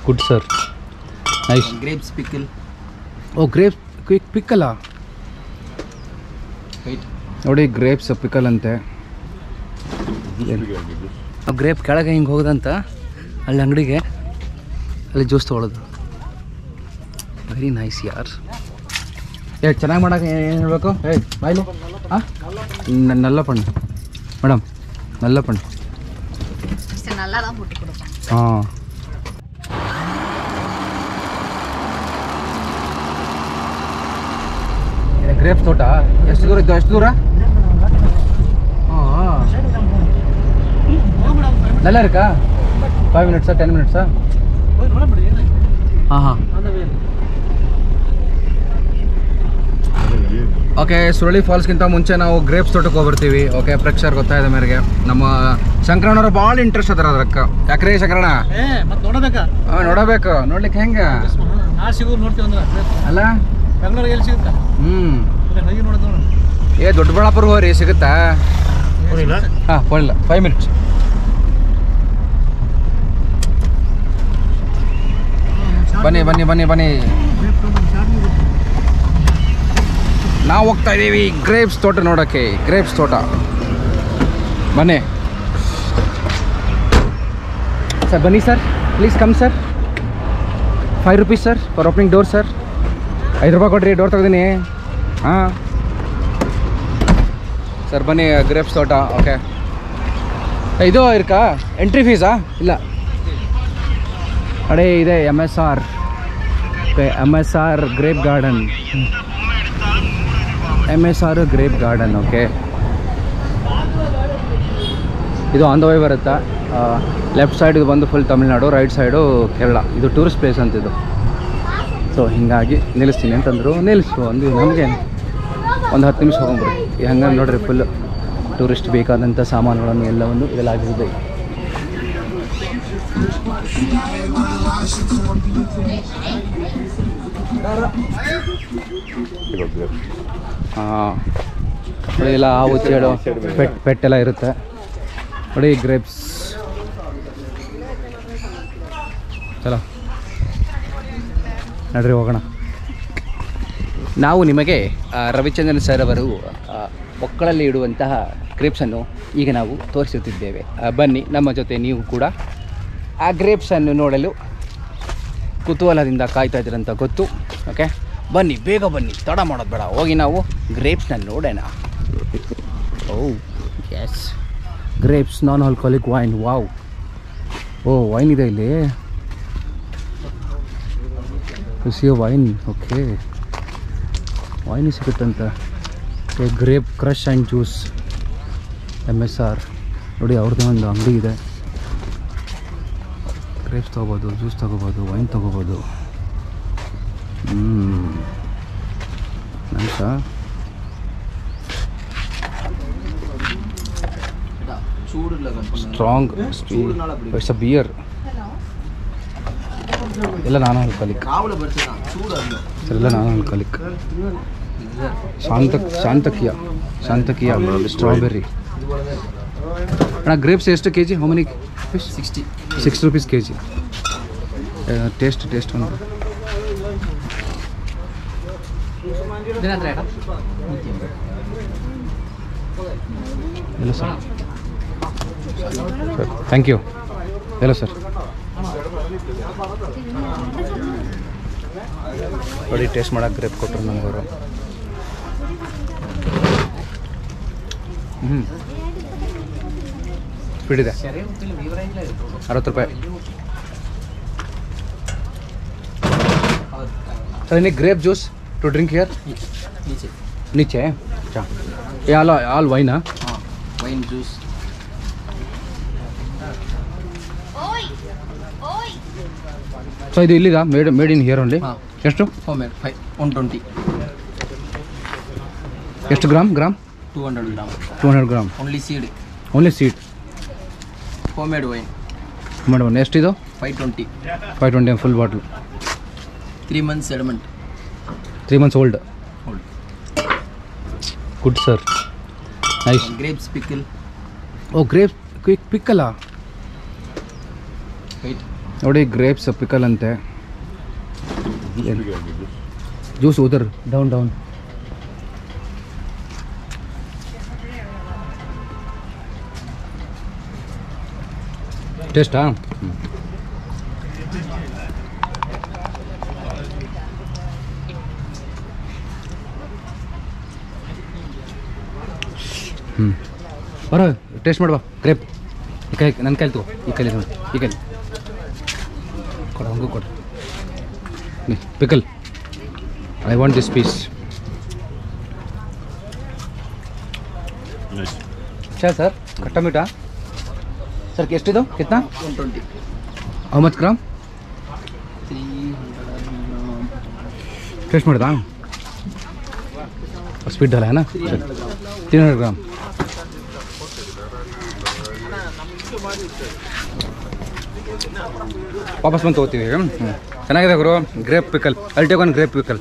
Good, sir. Nice. Grapes pickle. Oh, grapes quick pickle. Wait. ನೋಡಿ grapes pickle ಅಂತೆ. Grape ಕೆಳಗೆ ಹಿಂಗೆ ಹೋಗೋದಂತ ಅಲ್ಲಿ ಅಂಗಡಿಗೆ ಅಲ್ಲಿ ಜ್ಯೂಸ್ ತೊಗೊಳೋದು. ವೆರಿ ನೈಸ್ ಯಾರ್. ಚೆನ್ನಾಗಿ ಮಾಡೋಕೆ ಏನು ಹೇಳಬೇಕು? ಬಾಯ್ಲಿ ಹಾಂ நல்ல பண்ணு மேடம், நல்ல பண்ணு. நல்லா தான் போட்டு கொடுப்பேன். ಗ್ರೇಪ್ಸ್ ತೋಟ ಎಷ್ಟು ದೂರ ಇದ್ದು? ಎಷ್ಟು ದೂರ? நல்லா இருக்கா? 5 minutes 10 minutes? ಹಾಂ. ಓಕೆ, ಸುರಳಿ ಫಾಲ್ಸ್ಗಿಂತ ಮುಂಚೆ ನಾವು ಗ್ರೇಪ್ಸ್ ತೋಟಕ್ಕೆ ಹೋಗ್ಬರ್ತೀವಿ. ಓಕೆ, ಪ್ರೇಕ್ಷಕರು ಗೊತ್ತಾಯ್ದ ಮೇರೆಗೆ ನಮ್ಮ ಶಂಕರಣ್ಣವ್ರು ಭಾಳ ಇಂಟ್ರೆಸ್ಟ್ ಅದಾರ ಅದಕ್ಕೆ. ಯಾಕ್ರಿ ಶಂಕರಣ್ಣ? ನೋಡಬೇಕು. ನೋಡ್ಲಿಕ್ಕೆ ಹೆಂಗೆ ಅಲ್ಲ? ದೊಡ್ಡಬಳ್ಳಾಪುರ ಹೋಗ್ರಿ, ಸಿಗುತ್ತಾ? ಹಾಂ, ಹೋಗಿಲ್ಲ. 5 minutes. ಬನ್ನಿ. ನಾವು ಹೋಗ್ತಾ ಇದ್ದೀವಿ ಗ್ರೇಪ್ಸ್ ತೋಟ ನೋಡೋಕ್ಕೆ. ಗ್ರೇಪ್ಸ್ ತೋಟ ಬನ್ನಿ ಸರ್. ಬನ್ನಿ sir, please come sir. 5 rupees sir for opening door sir. 5 ರೂಪಾಯಿ ಕೊಡ್ರಿ, ಡೋರ್ ತೆಗ್ದೀನಿ. ಹಾಂ ಸರ್, ಬನ್ನಿ ಗ್ರೇಪ್ಸ್ ತೋಟ. ಓಕೆ, ಇದು ಇರ್ಕಾ ಎಂಟ್ರಿ ಫೀಸಾ? ಇಲ್ಲ, ಅಡೇ ಇದೆ MSR grape garden. MSR grape garden. Okay, ಇದು ಆನ್ ದ ವೇ ಬರುತ್ತಾ. ಲೆಫ್ಟ್ ಸೈಡ್ ಇದು ಬಂದು full Tamil Nadu, right side Kerala. ಇದು ಟೂರಿಸ್ಟ್ ಪ್ಲೇಸ್ ಅಂತಿದ್ದು. ಸೊ ಹಿಂಗಾಗಿ ನಿಲ್ಲಿಸ್ತೀನಿ ಅಂತಂದರು. ನಿಲ್ಲಿಸು ಅಂದು ನಮಗೆ ಒಂದು 10 ನಿಮಿಷ ಹೋಗ್ಬಿಡಿ. ಹಂಗೆ ನೋಡ್ರಿ, ಫುಲ್ ಟೂರಿಸ್ಟ್ ಬೇಕಾದಂಥ ಸಾಮಾನುಗಳನ್ನು ಎಲ್ಲವನ್ನು ಇದೆಲ್ಲಾಗಿರುತ್ತೆ. ಹಾಂ, ಎಲ್ಲ ಹಾವು ಚೇಳು ಪೆಟ್ಟೆಲ್ಲ ಇರುತ್ತೆ ನೋಡಿ. ಗ್ರೇಪ್ಸ್ ಚಲೋ ನಡ್ರಿ ಹೋಗೋಣ. ನಾವು ನಿಮಗೆ ರವಿಚಂದ್ರನ್ ಸರ್ ಅವರು ಒಕ್ಕಳಲ್ಲಿ ಇಡುವಂತಹ ಗ್ರೇಪ್ಸನ್ನು ಈಗ ನಾವು ತೋರಿಸುತ್ತಿದ್ದೇವೆ. ಬನ್ನಿ ನಮ್ಮ ಜೊತೆ ನೀವು ಕೂಡ ಆ ಗ್ರೇಪ್ಸನ್ನು ನೋಡಲು ಕುತೂಹಲದಿಂದ ಕಾಯ್ತಾ ಇದ್ದೀರಂತ ಗೊತ್ತು. ಓಕೆ, ಬನ್ನಿ, ಬೇಗ ಬನ್ನಿ, ತಡ ಮಾಡೋದು ಬೇಡ. ಹೋಗಿ ನಾವು ಗ್ರೇಪ್ಸ್ನ ನೋಡೋಣ. Oh yes, grapes non alcoholic wine. Wow, oh wine ಇದೆ ಇಲ್ಲಿ. ವೈನ್. ಓಕೆ, ವೈನ್ ಸಿಗುತ್ತಂತ. Grape crush and juice MSR ನೋಡಿ. ಅವ್ರದ್ದು ಒಂದು ಅಂಗಡಿ ಇದೆ. ಗ್ರೇಪ್ಸ್ ತೊಗೋಬೋದು, ಜ್ಯೂಸ್ ತೊಗೋಬೋದು, ವೈನ್ ತೊಗೋಬೋದು. Nice. Strong it's a beer. ಎಲ್ಲ ನಾನ್ ಆಲ್ಕೋಹಾಲಿಕ್ ಸರ್, ಎಲ್ಲ ನಾನ್ ಆಲ್ಕೋಹಾಲಿಕ್. ಶಾಂತಕಿಯ ಸ್ಟ್ರಾಬೆರ್ರಿ. ಅಣ್ಣ, ಗ್ರೇಪ್ಸ್ ಎಷ್ಟು K G? How many? 6 rupees kg. Taste ಒಂದು ಎಲ್ಲ ಸರ್. Thank you. ಎಲ್ಲ ಸರ್ ನೋಡಿ, ಟೇಸ್ಟ್ ಮಾಡೋಕೆ ಗ್ರೇಪ್ ಕೊಟ್ಟರು ನಮಗವರು. ಸ್ಪೀಡ್ ಇದೆ. 60 ರೂಪಾಯಿ sir. any grape juice to drink here? नीचे है. अच्छा, ये all wine? हाँ, wine juice. ಸೊ ಇದು ಇಲ್ಲಿದ ಮೇಡ್ ಇನ್ ಹಿಯರ್ ಓನ್ಲಿ? ಎಷ್ಟು? 120. ಎಷ್ಟು gram? 200 gram. Only seed. Homemade wine. ಎಷ್ಟಿದು? 520 full bottle. 3 months sediment. 3 months old. Good sir. Nice. Grapes pickle. Oh, grapes quick pickle. Wait. ನೋಡಿ grapes pickle ಅಂತೆ. Juice ಉದರ್ down ಟೇಸ್ಟಾ? ಬರೋ taste ಮಾಡುವ grape. ಈ ಕೈ ನನ್ನ ಕೈಲಿ ತಗೋ, ಈ ಕೈಲಿ ನೋಡಿ, ಈ ಕೈಲಿ ಕೊಡು, ಹಂಗೂ ಕೊಡು. Pickle I want this piece. अच्छा सर खट्टा मीठा सर ಎಷ್ಟಿದು कितना 120. how much ग्राम 300 टेस्ट ಮಾಡ್ದಾ? स्पीड डाला है ना 300 ग्राम. ವಾಪಸ್ ಬಂದು ತೊಗೋತೀವಿ. ಚೆನ್ನಾಗಿದೆ ಗುರು. Grape pickle, I'll take one grape pickle.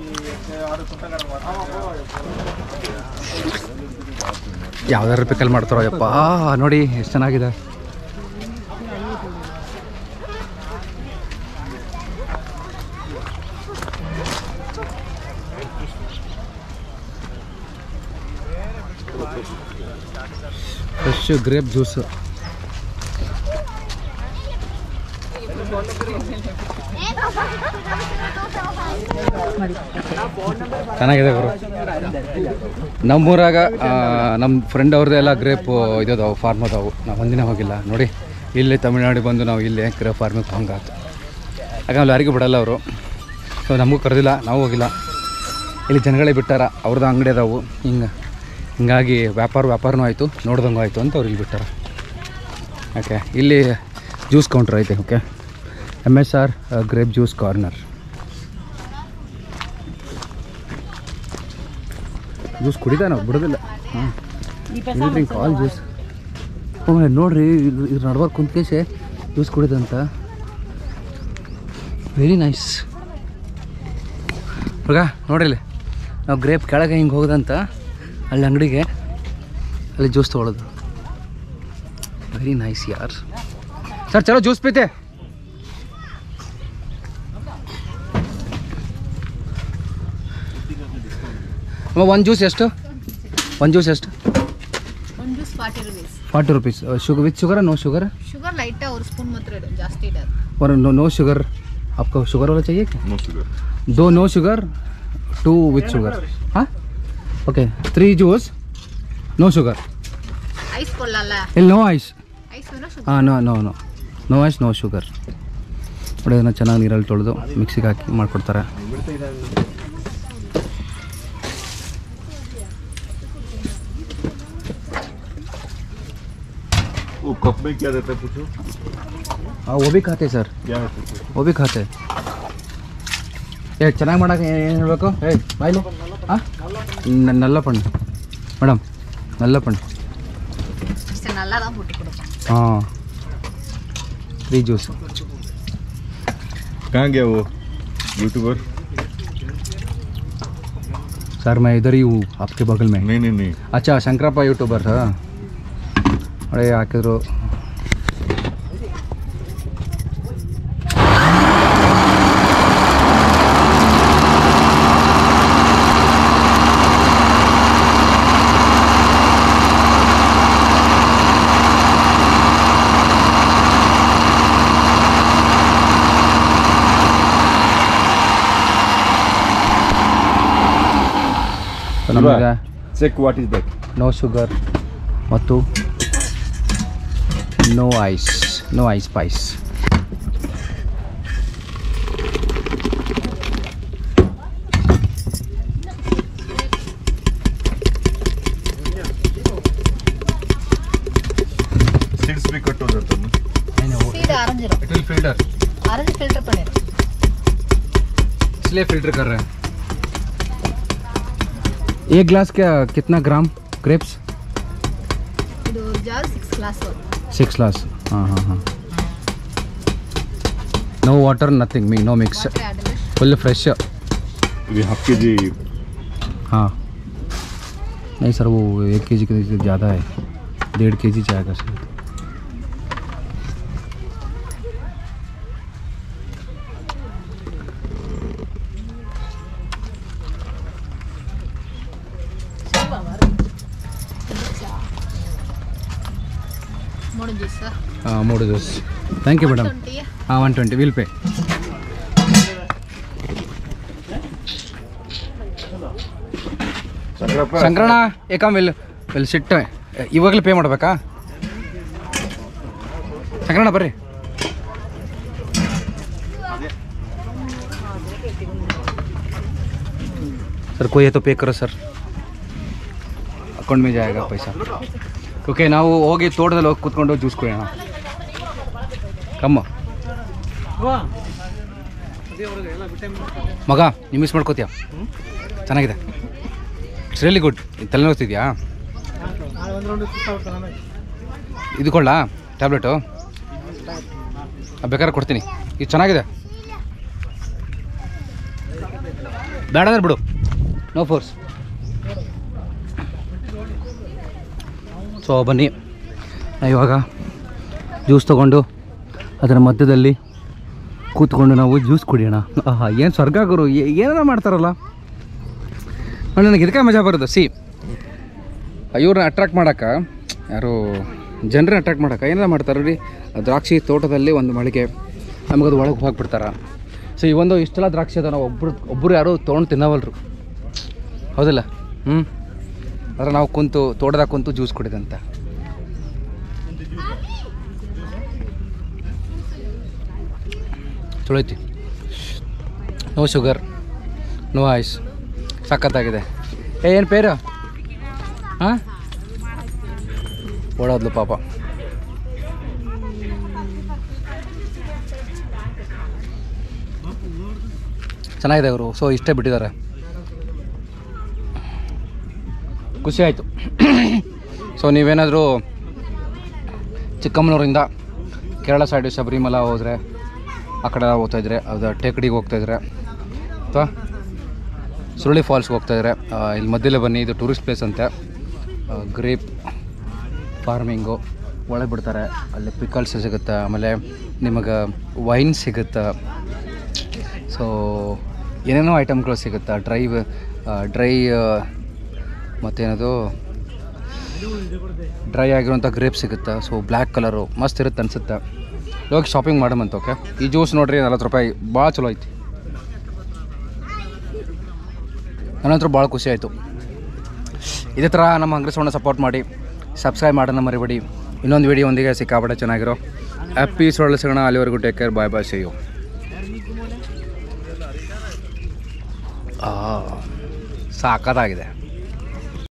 ಯಾವ್ದಾದ್ರು ಪಿಕಲ್ ಮಾಡ್ತಾರೋ ಯಪ್ಪ. ನೋಡಿ ಎಷ್ಟು ಚೆನ್ನಾಗಿದೆ. Fresh grape juice. ಚೆನ್ನಾಗಿದೆ ಗುರು. ನಮ್ಮೂರಾಗ ನಮ್ಮ ಫ್ರೆಂಡ್ ಅವ್ರದ್ದು ಎಲ್ಲ ಗ್ರೇಪ್ ಇದಾವೆ, ಫಾರ್ಮ್ ಅದಾವು. ನಾವು ಒಂದಿನ ಹೋಗಿಲ್ಲ ನೋಡಿ. ಇಲ್ಲಿ ತಮಿಳ್ನಾಡಿಗೆ ಬಂದು ನಾವು ಇಲ್ಲಿ ಗ್ರೇಪ್ ಫಾರ್ಮಿಗೆ ಹಂಗಾತು. ಯಾಕಂದ್ರೆ ಯಾರಿಗೂ ಬಿಡಲ್ಲ ಅವರು. ಸೊ ನಮಗೂ ಕರೆದಿಲ್ಲ, ನಾವು ಹೋಗಿಲ್ಲ. ಇಲ್ಲಿ ಜನಗಳೇ ಬಿಟ್ಟಾರ, ಅವ್ರದ್ದು ಅಂಗಡಿ ಅದಾವು. ಹಿಂಗಾಗಿ ವ್ಯಾಪಾರನೂ ಆಯಿತು, ನೋಡ್ದಂಗೂ ಆಯಿತು ಅಂತ ಅವ್ರು ಇಲ್ಲಿ ಬಿಟ್ಟಾರ. ಓಕೆ, ಇಲ್ಲಿ ಜ್ಯೂಸ್ ಕೌಂಟ್ರ್ ಐತೆ. Okay, MSR grape juice corner. Juice ಕುಡಿದ ನಾವು ಬಿಡೋದಿಲ್ಲ. Drink all juice. ನೋಡ್ರಿ, ಇದ್ರ ನಡ್ಬಾರ್ದು ಕುಂತ್ಕೇಶೆ ಜ್ಯೂಸ್ ಕುಡಿದಂತ. Very nice. ಹುಡುಗ ನೋಡ್ರಿ, ಇಲ್ಲಿ ನಾವು ಗ್ರೇಪ್ ಕೆಳಗೆ ಹಿಂಗೆ ಹೋಗೋದಂತ ಅಲ್ಲಿ ಅಂಗಡಿಗೆ, ಅಲ್ಲಿ ಜ್ಯೂಸ್ ತೊಗೊಳೋದು. ವೆರಿ ನೈಸ್ ಯಾರ್. ಸರ್ ಚಲೋ ಜ್ಯೂಸ್ ಪೀತೆ. ಒಂದು ಜ್ಯೂಸ್ ಎಷ್ಟು? ಒಂದು juice 40 rupees. 40 rupees. Sugar with sugar no sugar? Sugar light है और स्पून मत रेड जास्ती इधर. और नो शुगर. आपको शुगर वाला चाहिए क्या? No sugar. 2 no sugar, 2 with sugar. हाँ okay. 3 juice no sugar. Ice ಕೊಡಲ್ಲ. ಇಲ್ಲಿ no ice. Ice no sugar. ಹಾಂ ನೋ ಐಸ್ ನೋ ಶುಗರ್. ನೋಡಿ, ಅದನ್ನು ಚೆನ್ನಾಗಿ ನೀರಲ್ಲಿ ತೊಳೆದು ಮಿಕ್ಸಿಗೆ ಹಾಕಿ ಮಾಡಿಕೊಡ್ತಾರೆ. वो कप में क्या रहता है पूछो? हाँ वो भी खाते सर, क्या है पूछो? वो भी खाते. ಚೆನ್ನಾಗಿ ಮಾಡೋಕೆ ಏನು ಹೇಳಬೇಕು? ಬಾಯ್ಲಿ. ಹಾಂ ನಲ್ಲಪ್ಪಣ್ಣು ಮೇಡಮ್, ನಲ್ಲಪ್ಪಣ್ಣು. ಇಷ್ಟು நல்லா தான் போட்டு கொடுப்போம். हाँ 3 ಜ್ಯೂಸ್. कहाँ गया वो यूट्यूबर? सर मैं इधर ही हूँ, आपके बगल में. नहीं. अच्छा, शंकरप्पा यूट्यूबर था. अरे हाकिದ್ರು. ನಮಗೆ Check what is that? No sugar ಮತ್ತು ನೋ ಐಸ್ ಸ್ಪೈಸ್. Seeds भी कट हो जाता है ना? सीधा ऑरेंज रो. It will filter, orange filter पनीर. इसलिए फिल्टर कर रहे हैं. एक ग्लास क्या कितना ग्राम ग्रेप्स? ಇದು ಜಾರ್ 6 ಗ್ಲಾಸ್. 6 ग्लास. हाँ. No water nothing, no mix, full fresh. ये हाफ के जी. हाँ नहीं सर, वो 1 kg के ज़्यादा है, 1.5 kg जाएगा सर. ಮೂರು juice. Thank you madam. 120 will pay. ಶಂಕರಣ್ಣ ಏಕಮ್ ಇಲ್ಲಿ ಸಿಟ್ಟು ಇವಾಗಲೇ ಪೇ ಮಾಡಬೇಕಾ? ಶಂಕರಣ್ಣ ಬರ್ರಿ. सर कोई है तो पे करो सर, अकाउंट में जाएगा पैसा. ಓಕೆ ನಾವು ಹೋಗಿ ತೋಟದಲ್ಲಿ ಹೋಗಿ ಕೂತ್ಕೊಂಡು ಜ್ಯೂಸ್ ಕುಡಿಯೋಣ. ಕಮ್ಮ ಮಗ ನೀವು ಮಿಸ್ ಮಾಡ್ಕೋತೀಯ? ಚೆನ್ನಾಗಿದೆ, ಇಟ್ಸ್ ರಿಯಲಿ ಗುಡ್. ತಲೆನೋವ್ತಿದ್ಯಾ? ಇದು ಕೊಳ್ಳಾ ಟ್ಯಾಬ್ಲೆಟು? ಬೇಕಾದ್ರೆ ಕೊಡ್ತೀನಿ. ಇದು ಚೆನ್ನಾಗಿದೆ, ಬೇಡ ಅಂದ್ರೆ ಬಿಡು, ನೋ ಫೋರ್ಸ್. ಸೊ ಬನ್ನಿ ಇವಾಗ ಜ್ಯೂಸ್ ತೊಗೊಂಡು ಅದರ ಮಧ್ಯದಲ್ಲಿ ಕೂತ್ಕೊಂಡು ನಾವು ಜ್ಯೂಸ್ ಕುಡಿಯೋಣ. ಆಹಾ ಏನು ಸ್ವರ್ಗ ಗುರು, ಏನಾರ ಮಾಡ್ತಾರಲ್ಲ. ನನಗೆ ಇದಕ್ಕೆ ಮಜಾ ಬರೋದು. ಇವ್ರನ್ನ ಅಟ್ರಾಕ್ಟ್ ಮಾಡೋಕೆ, ಯಾರು ಜನರನ್ನ ಅಟ್ರಾಕ್ಟ್ ಮಾಡೋಕೆ ಏನಾರ ಮಾಡ್ತಾರೆ ರೀ. ದ್ರಾಕ್ಷಿ ತೋಟದಲ್ಲಿ ಒಂದು ಮಳಿಗೆ, ನಮಗದು ಒಳಗೆ ಹೋಗ್ಬಿಡ್ತಾರೆ. ಸೊ ಈ ಒಂದು ಇಷ್ಟೆಲ್ಲ ದ್ರಾಕ್ಷಿ ಅದ, ನಾವು ಒಬ್ಬರು ಯಾರು ತೊಗೊಂಡು ತಿನ್ನವಲ್ರು, ಹೌದಿಲ್ಲ? ಆದರೆ ನಾವು ಕುಂತು ತೋಟದಾಗ ಕುಂತು ಜ್ಯೂಸ್ ಕುಡಿದಂತ. ಚಲೋ ಐತಿ, ನೋ ಶುಗರ್, ನೋ ಐಸ್, ಸಖತ್ತಾಗಿದೆ. ಏನು ಪೇರು? ಹಾಂ ಓಡೋದ್ಲು ಪಾಪ. ಚೆನ್ನಾಗಿದೆ ಅವರು. ಸೊ ಇಷ್ಟೇ ಬಿಟ್ಟಿದ್ದಾರೆ, ಖುಷಿ ಆಯಿತು. ಸೊ ನೀವೇನಾದರೂ ಚಿಕ್ಕಮ್ಮನೂರಿಂದ ಕೇರಳ ಸೈಡು ಶಬರಿಮಲ ಹೋದರೆ, ಆ ಕಡೆ ಹೋಗ್ತಾಯಿದ್ರೆ, ಅದು ಟೇಕಡಿಗೆ ಹೋಗ್ತಾಯಿದ್ರೆ ಅಥವಾ ಸುರುಳಿ ಫಾಲ್ಸ್ಗೆ ಹೋಗ್ತಾಯಿದ್ರೆ ಇಲ್ಲಿ ಮಧ್ಯಲ್ಲೇ ಬನ್ನಿ. ಇದು ಟೂರಿಸ್ಟ್ ಪ್ಲೇಸ್ ಅಂತೆ. ಗ್ರೇಪ್ ಫಾರ್ಮಿಂಗು ಒಳಗೆ ಬಿಡ್ತಾರೆ. ಅಲ್ಲಿ ಪಿಕಲ್ಸ್ ಸಿಗುತ್ತೆ, ಆಮೇಲೆ ನಿಮಗೆ ವೈನ್ ಸಿಗುತ್ತೆ. ಸೊ ಏನೇನೋ ಐಟಮ್ಗಳು ಸಿಗುತ್ತೆ. ಡ್ರೈ ಮತ್ತೇನದು ಡ್ರೈ ಆಗಿರೋಂಥ ಗ್ರೇಪ್ ಸಿಗುತ್ತೆ. ಸೊ ಬ್ಲ್ಯಾಕ್ ಕಲರು ಮಸ್ತ್ ಇರುತ್ತೆ ಅನಿಸುತ್ತೆ. ಹೋಗಿ ಶಾಪಿಂಗ್ ಮಾಡಮಂತ. ಓಕೆ, ಈ ಜ್ಯೂಸ್ ನೋಡಿರಿ 40 ರೂಪಾಯಿ, ಭಾಳ ಚಲೋ ಐತಿ. ನನ್ನಂತರೂ ಭಾಳ ಖುಷಿ ಆಯಿತು. ಇದೇ ಥರ ನಮ್ಮ ಅಂಗಡಿ ಸೌಂಡ್ ಸಪೋರ್ಟ್ ಮಾಡಿ, ಸಬ್ಸ್ಕ್ರೈಬ್ ಮಾಡೋಣ ಮರಿಬೇಡಿ. ಇನ್ನೊಂದು ವೀಡಿಯೋ ಒಂದಿಗೆ ಸಿಕ್ಕಾಪಟ್ಟೆ ಚೆನ್ನಾಗಿರೋ ಹ್ಯಾಪಿ ಸೊಳ್ಳೆ ಸಿಗೋಣ. ಅಲ್ಲಿವರೆಗೂ take care, bye bye, see you. ಸಾಕಾಗಿದೆ.